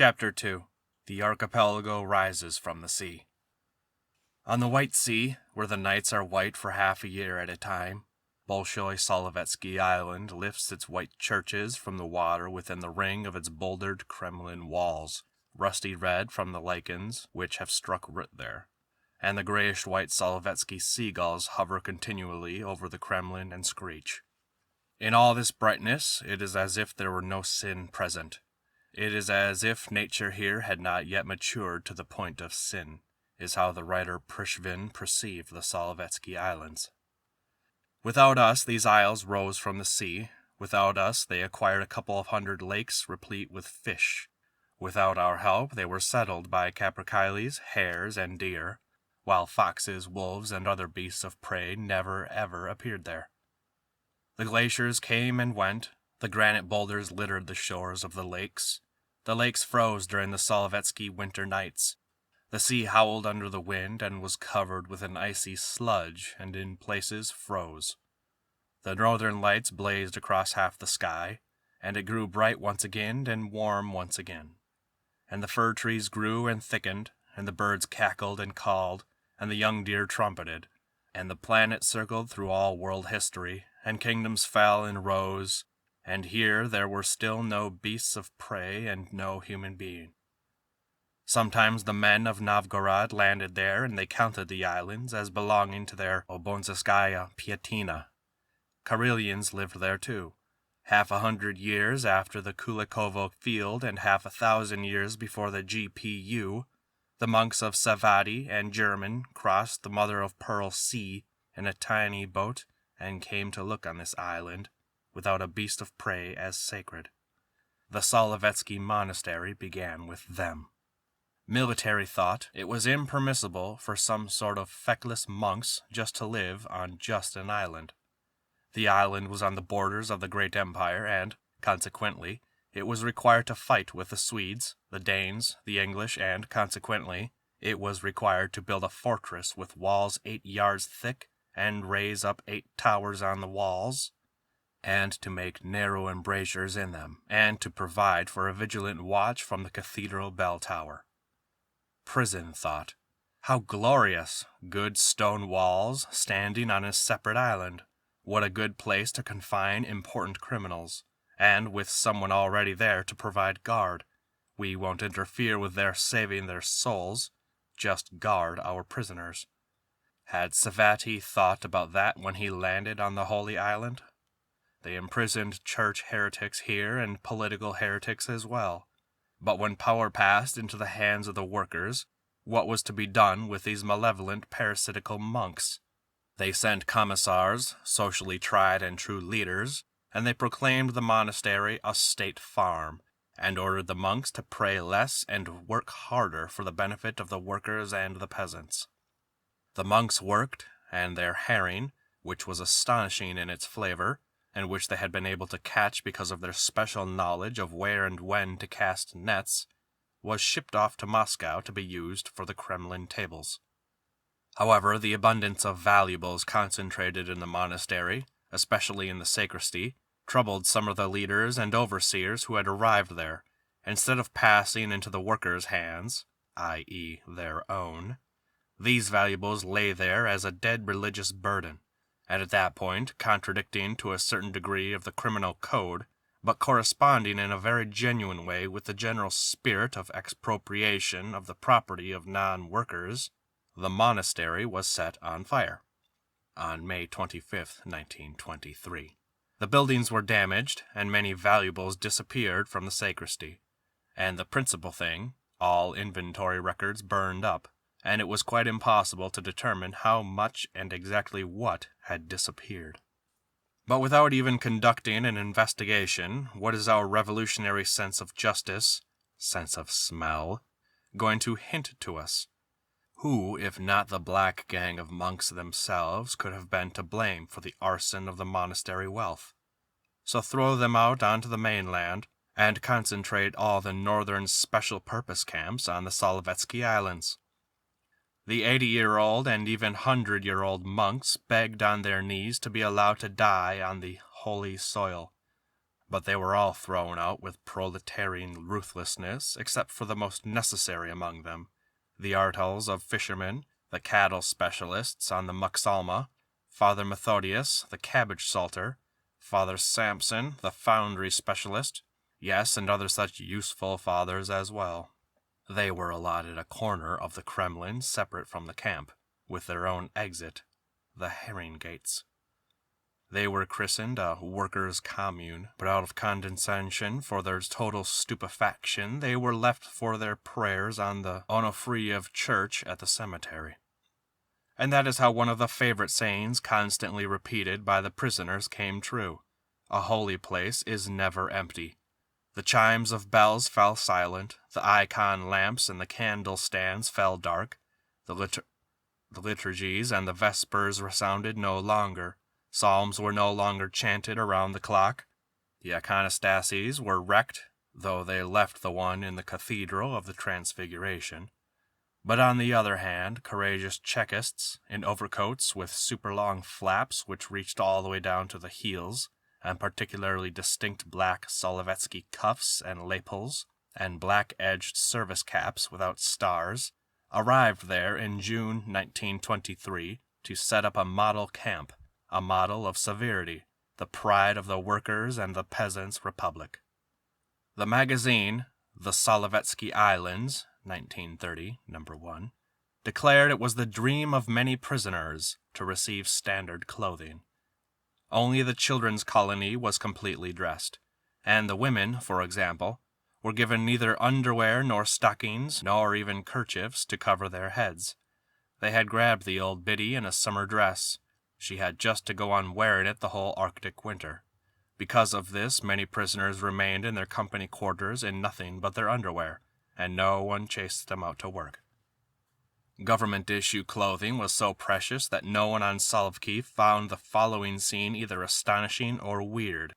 Chapter 2. The archipelago rises from the sea. On the White Sea, where the nights are white for half a year at a time, Bolshoi Solovetsky Island lifts its white churches from the water within the ring of its bouldered Kremlin walls, rusty red from the lichens which have struck root there, and the grayish-white Solovetsky seagulls hover continually over the Kremlin and screech. In all this brightness, it is as if there were no sin present. It is as if nature here had not yet matured to the point of sin, is how the writer Prishvin perceived the Solovetsky Islands. Without us, these isles rose from the sea. Without us, they acquired a couple of hundred lakes replete with fish. Without our help, they were settled by capercaillies, hares, and deer, while foxes, wolves, and other beasts of prey never, ever appeared there. The glaciers came and went. The granite boulders littered the shores of the lakes. The lakes froze during the Solovetsky winter nights. The sea howled under the wind and was covered with an icy sludge, and in places froze. The northern lights blazed across half the sky, and it grew bright once again and warm once again. And the fir trees grew and thickened, and the birds cackled and called, and the young deer trumpeted, and the planet circled through all world history, and kingdoms fell and rose, and here there were still no beasts of prey and no human being. Sometimes the men of Novgorod landed there, and they counted the islands as belonging to their Obonzeskaya Piatina. Karelians lived there too, 100 years after the Kulikovo field and 1,000 years before the GPU. The monks of Savati and German crossed the mother-of-pearl sea in a tiny boat and came to look on this island, without a beast of prey as sacred. The Solovetsky monastery began with them. Military thought it was impermissible for some sort of feckless monks just to live on just an island. The island was on the borders of the great empire, and, consequently, it was required to fight with the Swedes, the Danes, the English, and, consequently, it was required to build a fortress with walls 8 yards thick, and raise up 8 towers on the walls, and to make narrow embrasures in them, and to provide for a vigilant watch from the cathedral bell tower. Prison thought, how glorious! Good stone walls, standing on a separate island. What a good place to confine important criminals, and with someone already there to provide guard. We won't interfere with their saving their souls, just guard our prisoners. Had Savati thought about that when he landed on the Holy Island? They imprisoned church heretics here and political heretics as well. But when power passed into the hands of the workers, what was to be done with these malevolent parasitical monks? They sent commissars, socially tried and true leaders, and they proclaimed the monastery a state farm, and ordered the monks to pray less and work harder for the benefit of the workers and the peasants. The monks worked, and their herring, which was astonishing in its flavor, and which they had been able to catch because of their special knowledge of where and when to cast nets, was shipped off to Moscow to be used for the Kremlin tables. However, the abundance of valuables concentrated in the monastery, especially in the sacristy, troubled some of the leaders and overseers who had arrived there. Instead of passing into the workers' hands, i.e. their own, these valuables lay there as a dead religious burden, and at that point contradicting to a certain degree of the criminal code, but corresponding in a very genuine way with the general spirit of expropriation of the property of non-workers, the monastery was set on fire on May 25, 1923. The buildings were damaged, and many valuables disappeared from the sacristy, and the principal thing, all inventory records burned up, and it was quite impossible to determine how much and exactly what had disappeared. But without even conducting an investigation, what is our revolutionary sense of justice, sense of smell, going to hint to us? Who, if not the black gang of monks themselves, could have been to blame for the arson of the monastery wealth? So throw them out onto the mainland, and concentrate all the northern special purpose camps on the Solovetsky Islands. The 80-year-old and even 100-year-old monks begged on their knees to be allowed to die on the holy soil. but they were all thrown out with proletarian ruthlessness except for the most necessary among them, the artels of fishermen, the cattle specialists on the Muxalma, Father Methodius, the cabbage salter, Father Sampson, the foundry specialist, yes, and other such useful fathers as well. They were allotted a corner of the Kremlin separate from the camp, with their own exit, the herring gates. They were christened a workers' commune, but out of condescension for their total stupefaction, they were left for their prayers on the Onofriev church at the cemetery. And that is how one of the favorite sayings constantly repeated by the prisoners came true. A holy place is never empty. The chimes of bells fell silent, the icon lamps and the candle stands fell dark, the liturgies and the vespers resounded no longer, psalms were no longer chanted around the clock, the iconostases were wrecked, though they left the one in the Cathedral of the Transfiguration. But on the other hand, courageous Chekists, in overcoats with super-long flaps which reached all the way down to the heels, and particularly distinct black Solovetsky cuffs and lapels, and black-edged service caps without stars, arrived there in June 1923 to set up a model camp, a model of severity, the pride of the workers and the peasants' republic. The magazine, The Solovetsky Islands, 1930, number 1, declared it was the dream of many prisoners to receive standard clothing. Only the children's colony was completely dressed, and the women, for example, were given neither underwear nor stockings nor even kerchiefs to cover their heads. They had grabbed the old biddy in a summer dress. She had just to go on wearing it the whole Arctic winter. Because of this, many prisoners remained in their company quarters in nothing but their underwear, and no one chased them out to work. Government-issue clothing was so precious that no one on Solovki found the following scene either astonishing or weird.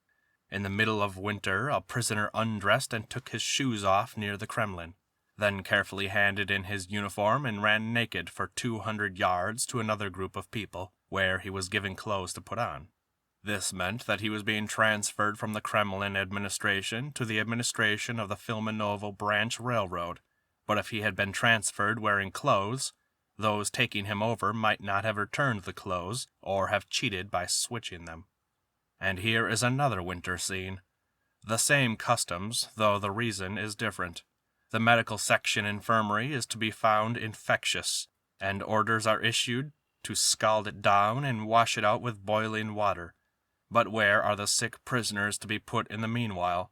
In the middle of winter, a prisoner undressed and took his shoes off near the Kremlin, then carefully handed in his uniform and ran naked for 200 yards to another group of people, where he was given clothes to put on. This meant that he was being transferred from the Kremlin administration to the administration of the Filimonovo Branch Railroad, but if he had been transferred wearing clothes, those taking him over might not have returned the clothes or have cheated by switching them. And here is another winter scene. The same customs, though the reason is different. The medical section infirmary is to be found infectious, and orders are issued to scald it down and wash it out with boiling water. But where are the sick prisoners to be put in the meanwhile?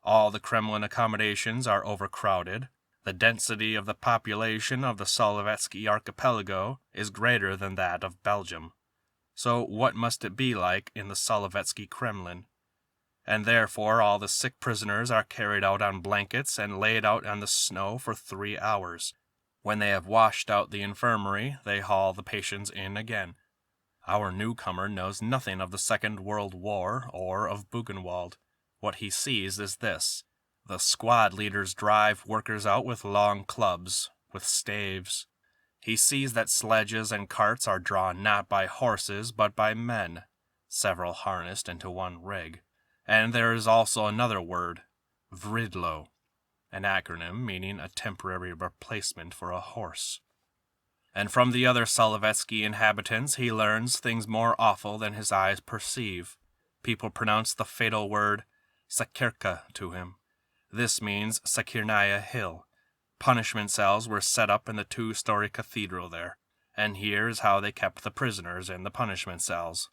All the Kremlin accommodations are overcrowded. The density of the population of the Solovetsky Archipelago is greater than that of Belgium. So what must it be like in the Solovetsky Kremlin? And therefore all the sick prisoners are carried out on blankets and laid out on the snow for 3 hours. When they have washed out the infirmary, they haul the patients in again. Our newcomer knows nothing of the Second World War or of Buchenwald. What he sees is this. The squad leaders drive workers out with long clubs, with staves. He sees that sledges and carts are drawn not by horses but by men, several harnessed into one rig. And there is also another word, vridlo, an acronym meaning a temporary replacement for a horse. And from the other Solovetsky inhabitants he learns things more awful than his eyes perceive. People pronounce the fatal word Sakirka to him. This means Sakirnaya Hill. Punishment cells were set up in the 2-story cathedral there, and here is how they kept the prisoners in the punishment cells.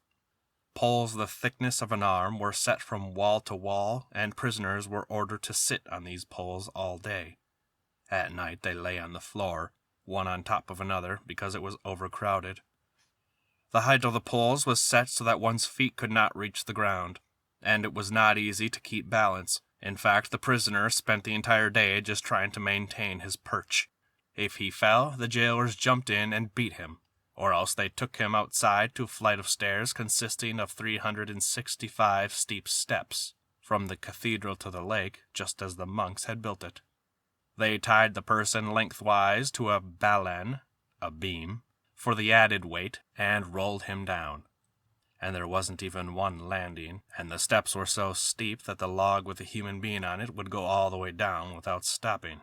Poles the thickness of an arm were set from wall to wall, and prisoners were ordered to sit on these poles all day. At night they lay on the floor, one on top of another, because it was overcrowded. The height of the poles was set so that one's feet could not reach the ground, and it was not easy to keep balance. In fact, the prisoner spent the entire day just trying to maintain his perch. If he fell, the jailers jumped in and beat him, or else they took him outside to a flight of stairs consisting of 365 steep steps, from the cathedral to the lake, just as the monks had built it. They tied the person lengthwise to a balen, a beam, for the added weight, and rolled him down. and there wasn't even one landing, and the steps were so steep that the log with a human being on it would go all the way down without stopping.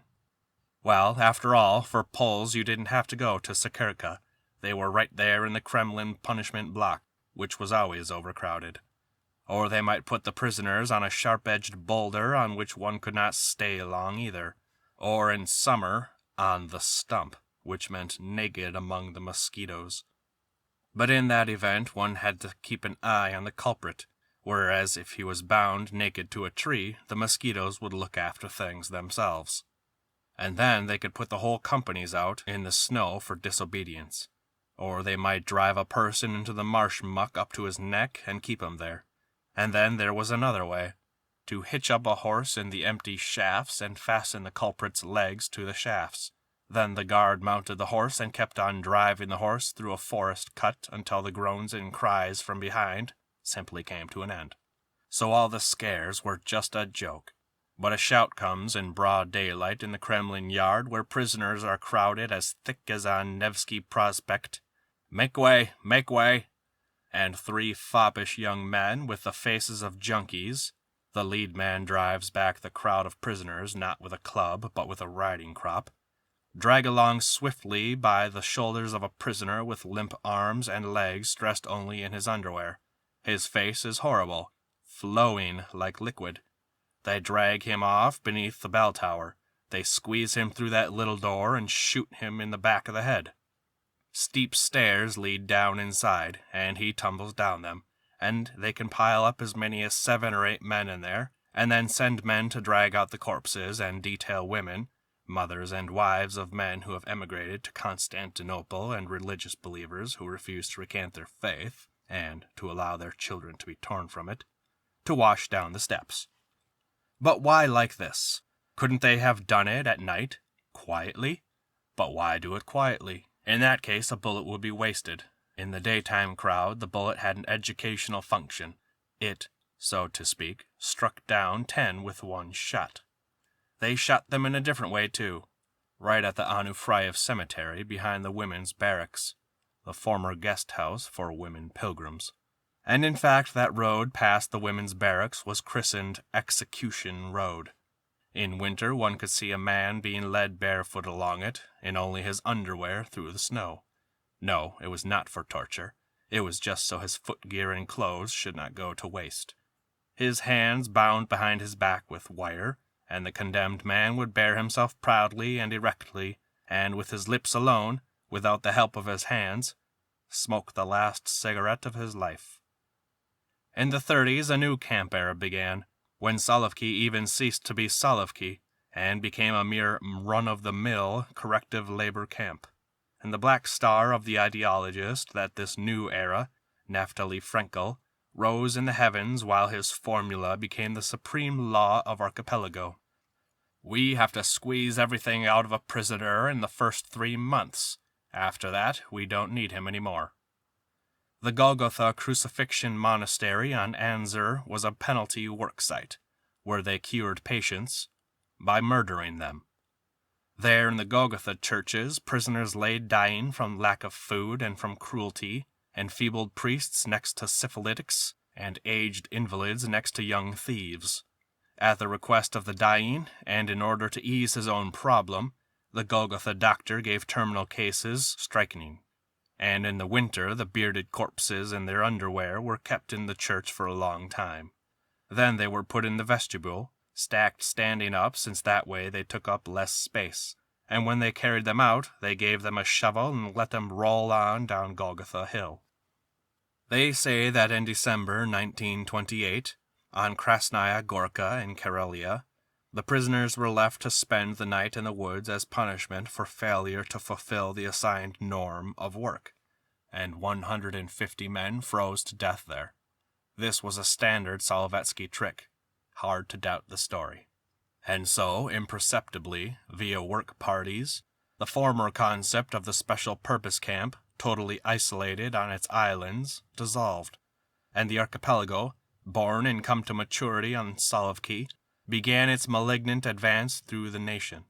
Well, after all, for Poles you didn't have to go to Siekierka. They were right there in the Kremlin punishment block, which was always overcrowded. Or they might put the prisoners on a sharp-edged boulder on which one could not stay long either. Or in summer, on the stump, which meant naked among the mosquitoes. But in that event one had to keep an eye on the culprit, whereas if he was bound naked to a tree, the mosquitoes would look after things themselves. And then they could put the whole companies out in the snow for disobedience. Or they might drive a person into the marsh muck up to his neck and keep him there. And then there was another way, to hitch up a horse in the empty shafts and fasten the culprit's legs to the shafts. Then the guard mounted the horse and kept on driving the horse through a forest cut until the groans and cries from behind simply came to an end. So all the scares were just a joke. But a shout comes in broad daylight in the Kremlin yard where prisoners are crowded as thick as on Nevsky Prospect. "Make way! Make way!" And 3 foppish young men with the faces of junkies. The lead man drives back the crowd of prisoners not with a club but with a riding crop. Drag along swiftly by the shoulders of a prisoner with limp arms and legs dressed only in his underwear. His face is horrible, flowing like liquid. They drag him off beneath the bell tower. They squeeze him through that little door and shoot him in the back of the head. Steep stairs lead down inside, and he tumbles down them, and they can pile up as many as 7 or 8 men in there, and then send men to drag out the corpses and detail women, mothers and wives of men who have emigrated to Constantinople and religious believers who refuse to recant their faith, and to allow their children to be torn from it, to wash down the steps. But why like this? Couldn't they have done it at night, quietly? But why do it quietly? In that case, a bullet would be wasted. In the daytime crowd, the bullet had an educational function. It, so to speak, struck down 10 with one shot. They shot them in a different way, too, right at the Onufriev Cemetery behind the women's barracks, the former guest house for women pilgrims. And in fact, that road past the women's barracks was christened Execution Road. In winter, one could see a man being led barefoot along it, in only his underwear through the snow. No, it was not for torture. It was just so his footgear and clothes should not go to waste. His hands bound behind his back with wire, and the condemned man would bear himself proudly and erectly, and with his lips alone, without the help of his hands, smoke the last cigarette of his life. In the 30s, a new camp era began, when Solovki even ceased to be Solovki, and became a mere run-of-the-mill corrective labor camp. And the black star of the ideologist that this new era, Naftali Frenkel, rose in the heavens while his formula became the supreme law of Archipelago. We have to squeeze everything out of a prisoner in the first 3 months. After that, we don't need him anymore. The Golgotha Crucifixion Monastery on Anzer was a penalty work site, where they cured patients by murdering them. There in the Golgotha churches, prisoners lay dying from lack of food and from cruelty, enfeebled priests next to syphilitics, and aged invalids next to young thieves. At the request of the dying, and in order to ease his own problem, the Golgotha doctor gave terminal cases strychnine. And in the winter, the bearded corpses in their underwear were kept in the church for a long time. Then they were put in the vestibule, stacked standing up since that way they took up less space. And when they carried them out, they gave them a shovel and let them roll on down Golgotha Hill. They say that in December 1928, on Krasnaya Gorka in Karelia, the prisoners were left to spend the night in the woods as punishment for failure to fulfill the assigned norm of work, and 150 men froze to death there. This was a standard Solovetsky trick. Hard to doubt the story. And so, imperceptibly, via work parties, the former concept of the special purpose camp, totally isolated on its islands, dissolved, and the archipelago, born and come to maturity on Solovki, began its malignant advance through the nation.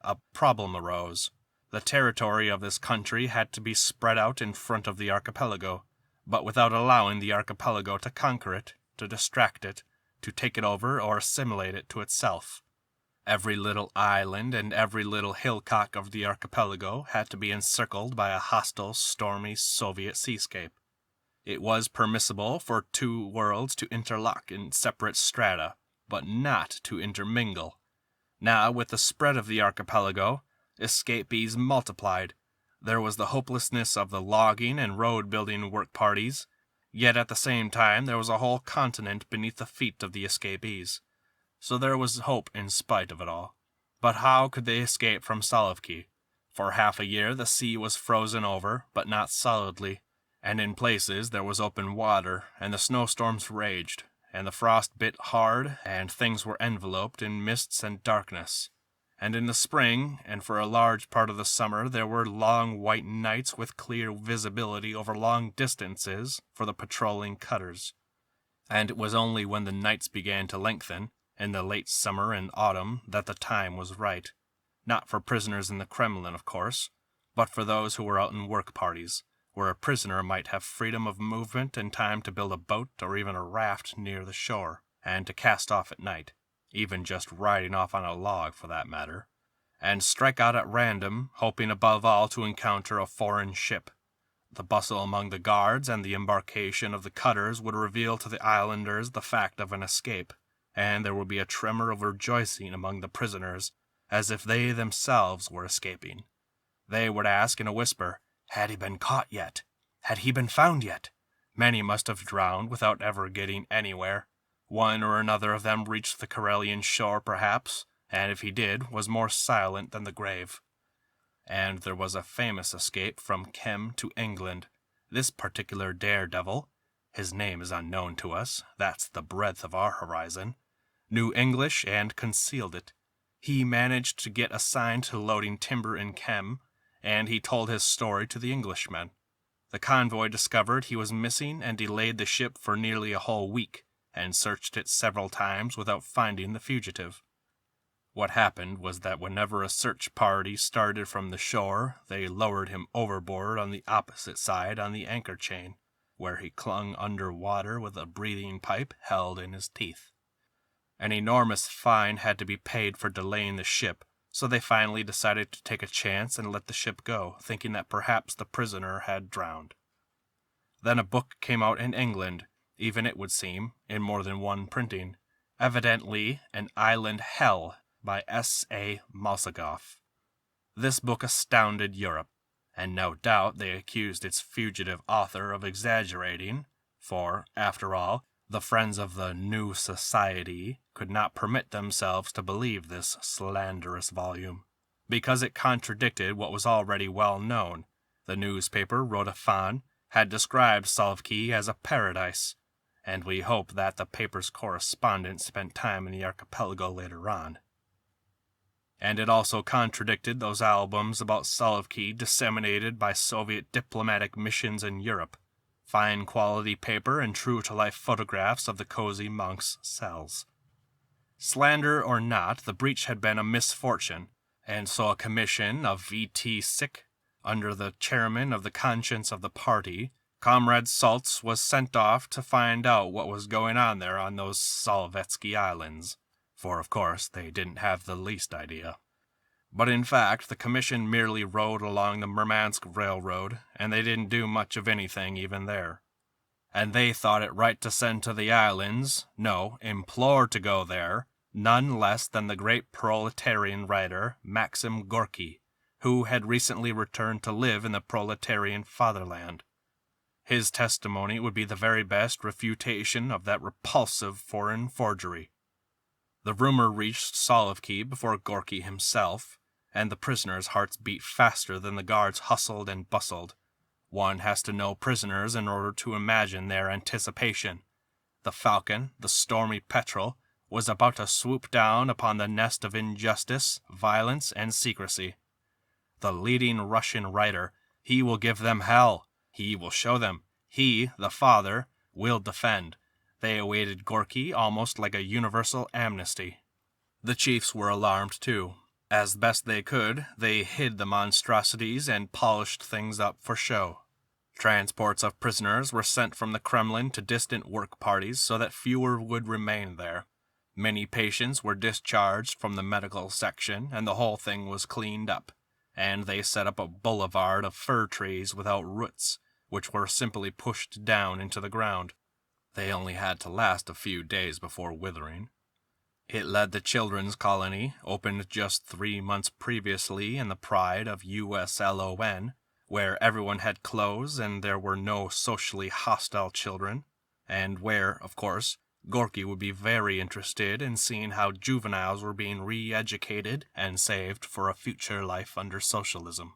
A problem arose. The territory of this country had to be spread out in front of the archipelago, but without allowing the archipelago to conquer it, to distract it, to take it over or assimilate it to itself. Every little island and every little hillcock of the archipelago had to be encircled by a hostile, stormy Soviet seascape. It was permissible for two worlds to interlock in separate strata, but not to intermingle. Now, with the spread of the archipelago, escapees multiplied. There was the hopelessness of the logging and road-building work parties, yet at the same time there was a whole continent beneath the feet of the escapees. So there was hope in spite of it all. But how could they escape from Solovetsky? For half a year the sea was frozen over, but not solidly, and in places there was open water, and the snowstorms raged, and the frost bit hard, and things were enveloped in mists and darkness. And in the spring, and for a large part of the summer, there were long white nights with clear visibility over long distances for the patrolling cutters. And it was only when the nights began to lengthen, in the late summer and autumn, that the time was right. Not for prisoners in the Kremlin, of course, but for those who were out in work parties, where a prisoner might have freedom of movement and time to build a boat or even a raft near the shore, and to cast off at night, even just riding off on a log for that matter, and strike out at random, hoping above all to encounter a foreign ship. The bustle among the guards and the embarkation of the cutters would reveal to the islanders the fact of an escape, and there would be a tremor of rejoicing among the prisoners, as if they themselves were escaping. They would ask in a whisper, "Had he been caught yet? Had he been found yet?" Many must have drowned without ever getting anywhere. One or another of them reached the Karelian shore, perhaps, and if he did, was more silent than the grave. And there was a famous escape from Kem to England. This particular daredevil, his name is unknown to us, that's the breadth of our horizon, knew English and concealed it. He managed to get assigned to loading timber in Kem, and he told his story to the Englishmen. The convoy discovered he was missing and delayed the ship for nearly a whole week, and searched it several times without finding the fugitive. What happened was that whenever a search party started from the shore, they lowered him overboard on the opposite side on the anchor chain, where he clung under water with a breathing pipe held in his teeth. An enormous fine had to be paid for delaying the ship, so they finally decided to take a chance and let the ship go, thinking that perhaps the prisoner had drowned. Then a book came out in England, even it would seem, in more than one printing, evidently An Island Hell by S.A. Malsagoff. This book astounded Europe, and no doubt they accused its fugitive author of exaggerating, for, after all, the friends of the New Society could not permit themselves to believe this slanderous volume, because it contradicted what was already well known. The newspaper Rodafan had described Solovetsky as a paradise, and we hope that the paper's correspondent spent time in the archipelago later on. And it also contradicted those albums about Solovetsky disseminated by Soviet diplomatic missions in Europe, fine quality paper and true-to-life photographs of the cozy monks' cells. Slander or not, the breach had been a misfortune, and so a commission of V.T. Sick, under the chairman of the conscience of the party, Comrade Saltz, was sent off to find out what was going on there on those Solovetsky Islands, for of course they didn't have the least idea. But in fact, the commission merely rode along the Murmansk Railroad, and they didn't do much of anything even there. And they thought it right to send to the islands, no, implore to go there, none less than the great proletarian writer Maxim Gorky, who had recently returned to live in the proletarian fatherland. His testimony would be the very best refutation of that repulsive foreign forgery. The rumor reached Solovetsky before Gorky himself, and the prisoners' hearts beat faster than the guards hustled and bustled. One has to know prisoners in order to imagine their anticipation. The Falcon, the stormy petrel, was about to swoop down upon the nest of injustice, violence, and secrecy. The leading Russian writer, he will give them hell. He will show them. He, the father, will defend. They awaited Gorky almost like a universal amnesty. The chiefs were alarmed, too. As best they could, they hid the monstrosities and polished things up for show. Transports of prisoners were sent from the Kremlin to distant work parties so that fewer would remain there. Many patients were discharged from the medical section, and the whole thing was cleaned up, and they set up a boulevard of fir trees without roots, which were simply pushed down into the ground. They only had to last a few days before withering. It led the children's colony, opened just 3 months previously in the pride of USLON, where everyone had clothes and there were no socially hostile children, and where, of course, Gorky would be very interested in seeing how juveniles were being re-educated and saved for a future life under socialism.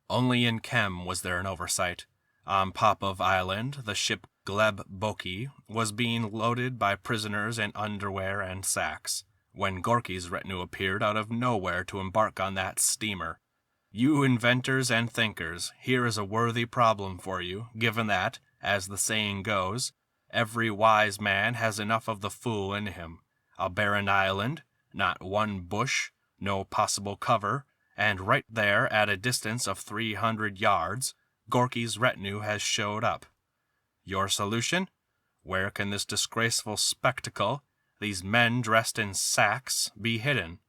Only in Kem was there an oversight. On Popov Island, the ship Gulag Archipelago was being loaded by prisoners in underwear and sacks, when Gorky's retinue appeared out of nowhere to embark on that steamer. You inventors and thinkers, here is a worthy problem for you, given that, as the saying goes, every wise man has enough of the fool in him. A barren island, not one bush, no possible cover, and right there at a distance of 300 yards, Gorky's retinue has showed up. Your solution? Where can this disgraceful spectacle, these men dressed in sacks, be hidden?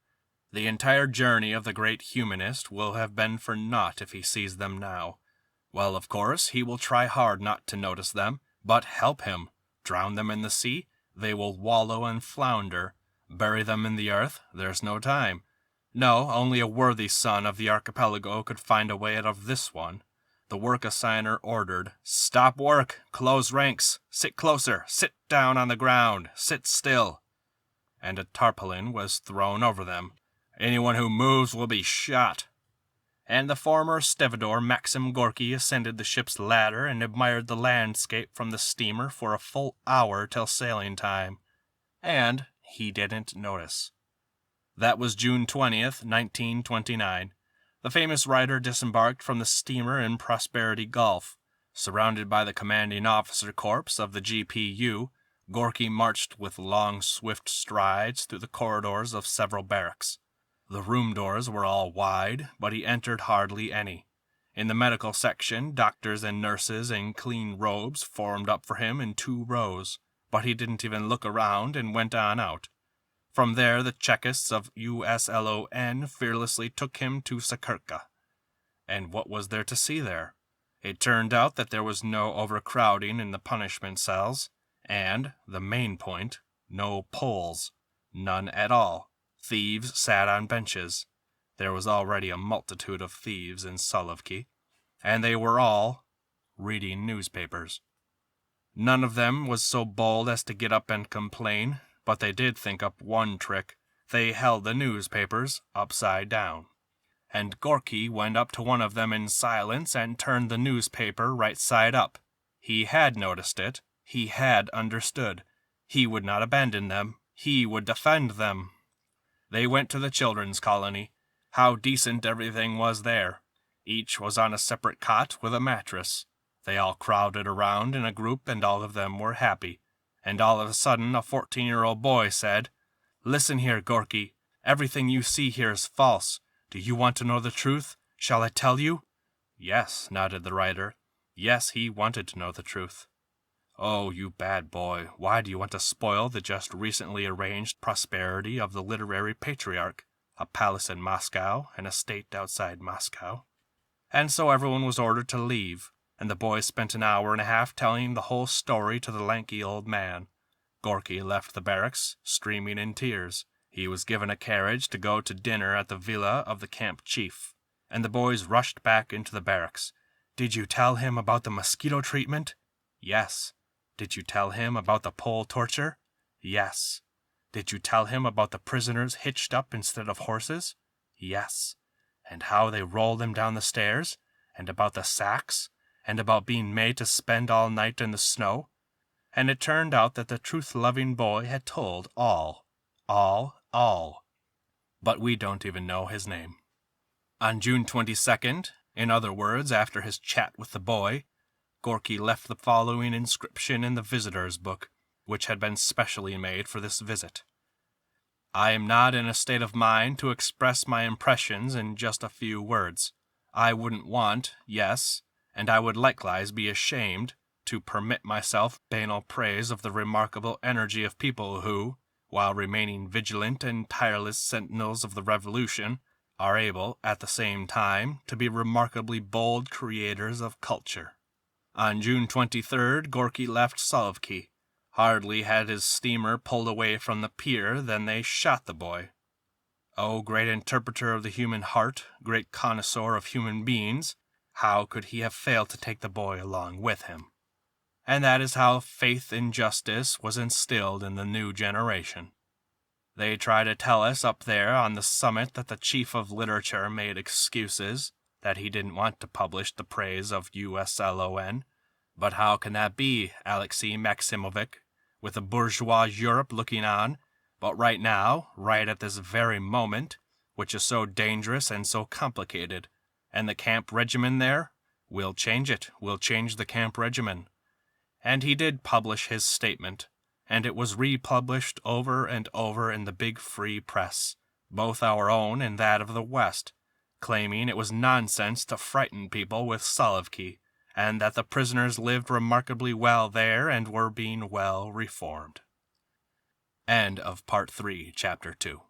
The entire journey of the great humanist will have been for naught if he sees them now. Well, of course, he will try hard not to notice them, but help him. Drown them in the sea, they will wallow and flounder. Bury them in the earth, there's no time. No, only a worthy son of the archipelago could find a way out of this one. The work assigner ordered, "Stop work, close ranks, sit closer, sit down on the ground, sit still." And a tarpaulin was thrown over them. Anyone who moves will be shot. And the former stevedore Maxim Gorky ascended the ship's ladder and admired the landscape from the steamer for a full hour till sailing time. And he didn't notice. That was June 20th, 1929. The famous writer disembarked from the steamer in Prosperity Gulf. Surrounded by the commanding officer corps of the GPU, Gorky marched with long, swift strides through the corridors of several barracks. The room doors were all wide, but he entered hardly any. In the medical section, doctors and nurses in clean robes formed up for him in 2 rows, but he didn't even look around and went on out. From there, the Chekists of USLON fearlessly took him to Sakirka. And what was there to see there? It turned out that there was no overcrowding in the punishment cells, and, the main point, no Poles. None at all. Thieves sat on benches. There was already a multitude of thieves in Solovetsky, and they were all reading newspapers. None of them was so bold as to get up and complain, but they did think up one trick. They held the newspapers upside down. And Gorky went up to one of them in silence and turned the newspaper right side up. He had noticed it. He had understood. He would not abandon them. He would defend them. They went to the children's colony. How decent everything was there. Each was on a separate cot with a mattress. They all crowded around in a group and all of them were happy. And all of a sudden a 14-year-old boy said, "Listen here, Gorky. Everything you see here is false. Do you want to know the truth? Shall I tell you?" "Yes," nodded the writer. Yes, he wanted to know the truth. "Oh, you bad boy, why do you want to spoil the just recently arranged prosperity of the literary patriarch? A palace in Moscow, an estate outside Moscow." And so everyone was ordered to leave, and the boy spent an hour and a half telling the whole story to the lanky old man. Gorky left the barracks, streaming in tears. He was given a carriage to go to dinner at the villa of the camp chief, and the boys rushed back into the barracks. "Did you tell him about the mosquito treatment?" "Yes." "Did you tell him about the pole torture?" "Yes." "Did you tell him about the prisoners hitched up instead of horses?" "Yes." "And how they rolled them down the stairs? And about the sacks? And about being made to spend all night in the snow?" And it turned out that the truth-loving boy had told all. All. But we don't even know his name. On June 22nd, in other words, after his chat with the boy, Gorky left the following inscription in the visitor's book, which had been specially made for this visit. "I am not in a state of mind to express my impressions in just a few words. I wouldn't want, yes, and I would likewise be ashamed to permit myself banal praise of the remarkable energy of people who, while remaining vigilant and tireless sentinels of the Revolution, are able, at the same time, to be remarkably bold creators of culture. On June 23rd, Gorky left Solovetsky. Hardly had his steamer pulled away from the pier than they shot the boy. O great interpreter of the human heart, great connoisseur of human beings, how could he have failed to take the boy along with him? And that is how faith in justice was instilled in the new generation. They try to tell us up there on the summit that the chief of literature made excuses, that he didn't want to publish the praise of USLON. But how can that be, Alexei Maximovich, with a bourgeois Europe looking on, but right now, right at this very moment, which is so dangerous and so complicated, and the camp regimen there? We'll change it. We'll change the camp regimen. And he did publish his statement, and it was republished over and over in the big free press, both our own and that of the West, claiming it was nonsense to frighten people with Solovetsky, and that the prisoners lived remarkably well there and were being well reformed. End of Part 3, Chapter 2.